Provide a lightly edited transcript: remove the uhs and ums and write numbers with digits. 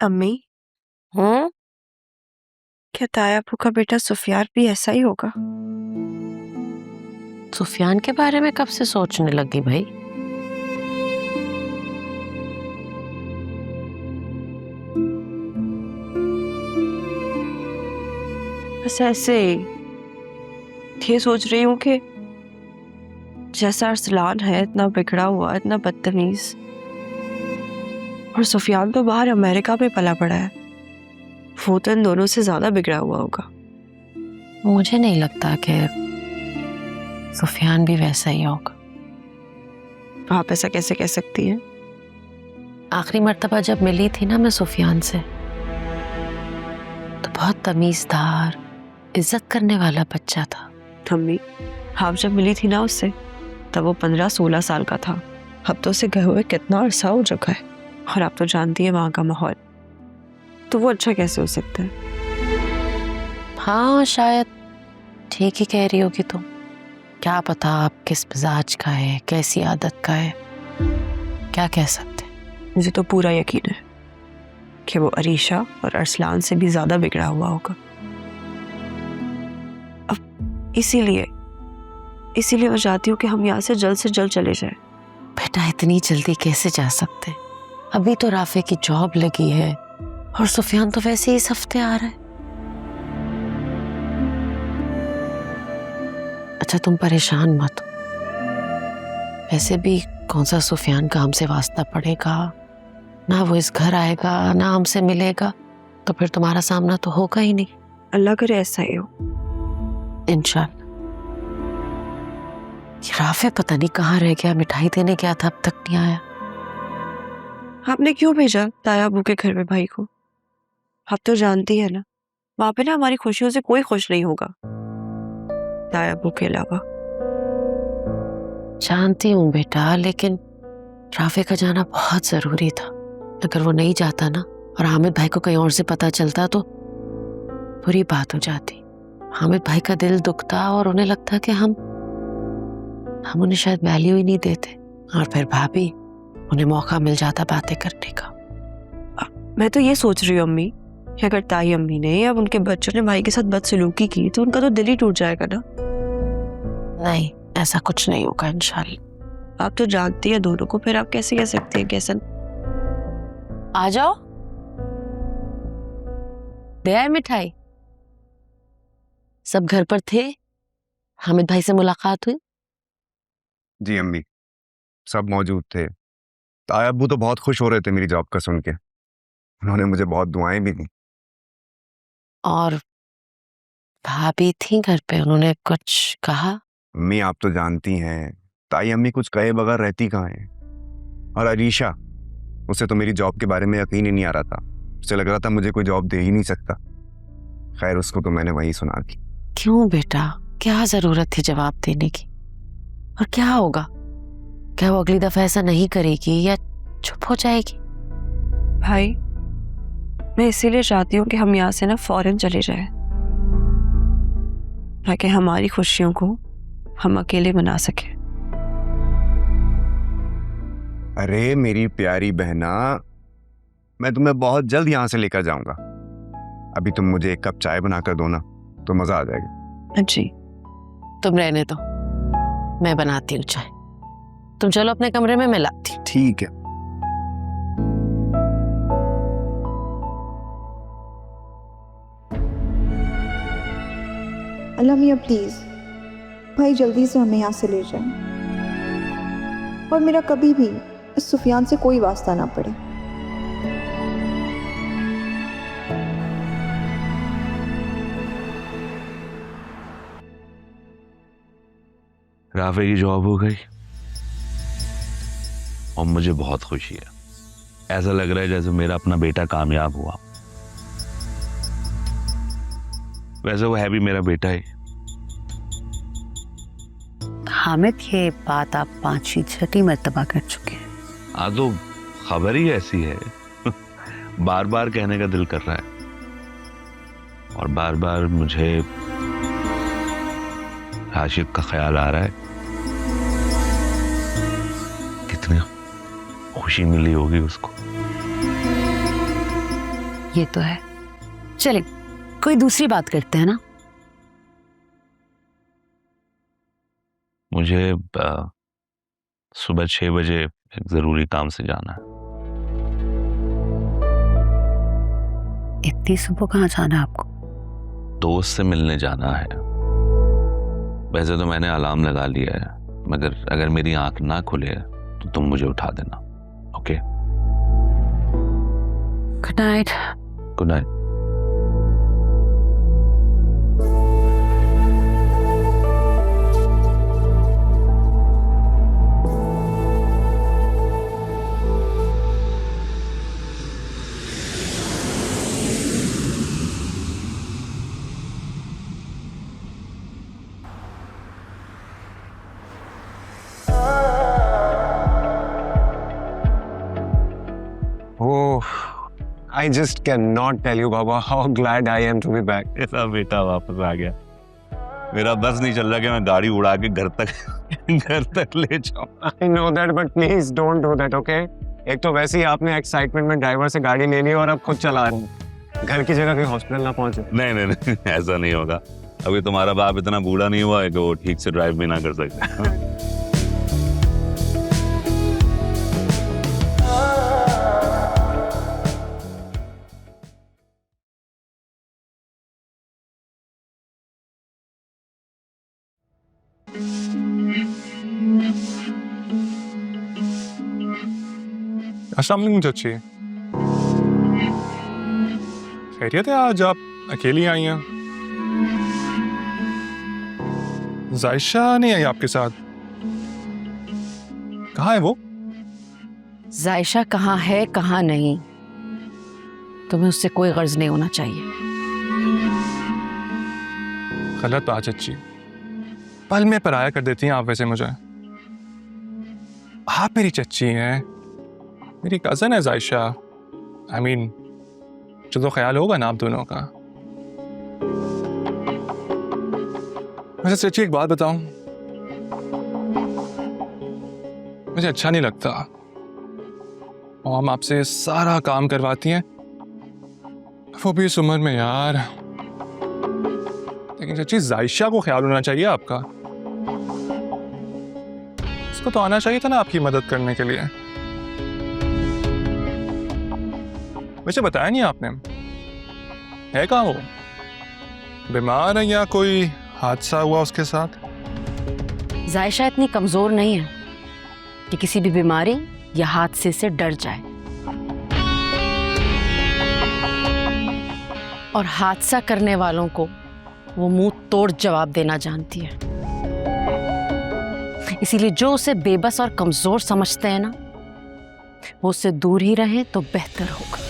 अम्मी, हम्म? क्या ताया अबू का बेटा सुफियान भी ऐसा ही होगा? सुफियान के बारे में कब से सोचने लगी भाई? बस ऐसे ये सोच रही हूँ कि जैसा अरसलान है इतना बिगड़ा हुआ, इतना बदतमीज, और सुफियान तो बाहर अमेरिका में पला पड़ा है, वो तो इन दोनों से ज्यादा बिगड़ा हुआ होगा। मुझे नहीं लगता कि सुफियान भी वैसा ही होगा। आप ऐसा कैसे कह सकती हैं? आखिरी मर्तबा जब मिली थी ना मैं सुफियान से, तो बहुत तमीजदार, इज्जत करने वाला बच्चा था। अम्मी, आप जब मिली थी ना उससे तब वो 15-16 साल का था। अब तो उसे गए हुए कितना अरसा हो चुका है, और आप तो जानती हैं वहां का माहौल, तो वो अच्छा कैसे हो सकता है? हाँ शायद ठीक ही कह रही होगी तुम। क्या पता आप किस मिजाज का है, कैसी आदत का है, क्या कह सकते। मुझे तो पूरा यकीन है कि वो अरीशा और अरसलान से भी ज्यादा बिगड़ा हुआ होगा। अब इसीलिए मैं चाहती हूँ कि हम यहाँ से जल्द चले जाएं। बेटा इतनी जल्दी कैसे जा सकते? अभी तो राफे की जॉब लगी है और सुफियान तो वैसे ही इस हफ्ते आ रहा है। अच्छा तुम परेशान मत हो। वैसे भी कौन सा सुफियान का हमसे वास्ता पड़ेगा, ना वो इस घर आएगा ना हमसे मिलेगा, तो फिर तुम्हारा सामना तो होगा ही नहीं। अल्लाह करे ऐसा ही हो। इंशाल्लाह। राफे पता नहीं कहाँ रह गया, मिठाई देने गया था अब तक नहीं आया। आपने क्यों भेजा ताया अबू के घर में भाई को? आप तो जानती है ना वहां पे ना हमारी खुशियों से कोई खुश नहीं होगा ताया अबू के अलावा। जानती हूँ बेटा, लेकिन राफे का जाना बहुत जरूरी था। अगर वो नहीं जाता ना और हामिद भाई को कहीं और से पता चलता तो बुरी बात हो जाती। हामिद भाई का दिल दुखता और उन्हें लगता कि हम उन्हें शायद वैल्यू ही नहीं देते, और फिर भाभी उन्हें मौका मिल जाता बातें करने का। मैं तो ये सोच रही हूँ अम्मी कि अगर ताई अम्मी ने या उनके बच्चों ने भाई के साथ बदसलूकी की तो उनका तो दिल ही टूट जाएगा ना। नहीं, ऐसा कुछ नहीं होगा इंशाल्लाह। आप तो जानती है दोनों को, फिर आप कैसे कह सकती हैं? कैसन आ जाओ, दे आए मिठाई। सब घर पर थे? हामिद भाई से मुलाकात हुई? जी अम्मी, सब मौजूद थे। ताया अब्बू तो बहुत खुश हो रहे थे मेरी जॉब का सुन के। उन्होंने मुझे बहुत दुआएं भी दी। और भाभी थी घर पे, उन्होंने कुछ कहा? अम्मी आप तो जानती हैं ताई अम्मी कुछ कहे बगैर रहती कहाँ हैं। और अरीशा, उसे तो मेरी जॉब के बारे में यकीन ही नहीं आ रहा था। उसे लग रहा था मुझे कोई जॉब दे ही नहीं सकता। खैर उसको तो मैंने वही सुना दी। क्यों बेटा, क्या जरूरत थी जवाब देने की? और क्या होगा? क्या वो अगली दफा ऐसा नहीं करेगी या चुप हो जाएगी? भाई, मैं इसीलिए चाहती हूँ कि हम यहाँ से ना फौरन चले जाएं, ताकि हमारी खुशियों को हम अकेले मना सकें। अरे मेरी प्यारी बहना, मैं तुम्हें बहुत जल्द यहाँ से लेकर जाऊंगा। अभी तुम मुझे एक कप चाय बनाकर दो ना, तो मजा आ जाएगा। जी। तुम रहने दो, मैं बनाती हूँ चाय। तुम चलो अपने कमरे में, मैं लाती हूँ। ठीक है। अल्लाह मियाँ प्लीज़ भाई जल्दी से हमें यहाँ से ले जाएं, और मेरा कभी भी इस सुफियान से कोई वास्ता ना पड़े। राफे की जॉब हो गई और मुझे बहुत खुशी है। ऐसा लग रहा है जैसे मेरा अपना बेटा कामयाब हुआ। वैसे वो है भी मेरा बेटा ही। हामिद, ये बात आप 5वीं-6वीं मर्तबा कर चुके हैं। हाँ तो खबर ही ऐसी है। बार बार कहने का दिल कर रहा है, और बार बार मुझे राशिद का ख्याल आ रहा है। कितनी खुशी मिली होगी उसको। ये तो है। चले कोई दूसरी बात करते हैं ना। मुझे सुबह 6 बजे एक जरूरी काम से जाना है। इतनी सुबह कहाँ जाना है आपको? दोस्त से मिलने जाना है। वैसे तो मैंने अलार्म लगा लिया है, मगर अगर मेरी आंख ना खुले तो तुम मुझे उठा देना। Okay? Good night. Good night. Oh, I just cannot tell you, Baba, how glad I am to be back. मेरा बेटा वापस आ गया। मेरा बस नहीं चल रहा कि मैं गाड़ी उड़ा के घर तक ले जाऊं। I know that, but please don't do that, okay? एक तो वैसे ही आपने एक्साइटमेंट में ड्राइवर से गाड़ी ले ली और अब खुद चला रहे हैं। घर की जगह कहीं हॉस्पिटल ना पहुंचे। नहीं, ऐसा नहीं होगा। अभी तुम्हारा बाप इतना बूढ़ा नहीं हुआ है कि वो ठीक से ड्राइव भी ना कर सकते। अस्सलाम वालेकुम चाची। खैरियत है? आज आप अकेली आई हैं? जायशा नहीं आई आपके साथ? कहाँ है वो? जायशा कहाँ है कहाँ नहीं, तुम्हें उससे कोई गर्ज नहीं होना चाहिए। गलत बात चाची, पल में पराया कर देती हैं आप वैसे मुझे। आप मेरी चच्ची हैं, मेरी कज़न है जायशा। आई मीन, जो तो ख्याल होगा ना आप दोनों का। वैसे चच्ची एक बात बताऊं, मुझे अच्छा नहीं लगता हम आपसे सारा काम करवाती हैं, वो भी इस उम्र में यार। लेकिन चच्ची जायशा को ख्याल होना चाहिए आपका। उसको तो आना चाहिए था ना आपकी मदद करने के लिए। वैसे बताया नहीं आपने, है कहाँ वो? बीमार है या कोई हादसा हुआ उसके साथ? जायशा इतनी कमजोर नहीं है कि किसी भी बीमारी या हादसे से डर जाए, और हादसा करने वालों को वो मुंह तोड़ जवाब देना जानती है। इसीलिए जो उसे बेबस और कमजोर समझते हैं ना, वो उससे दूर ही रहे तो बेहतर होगा।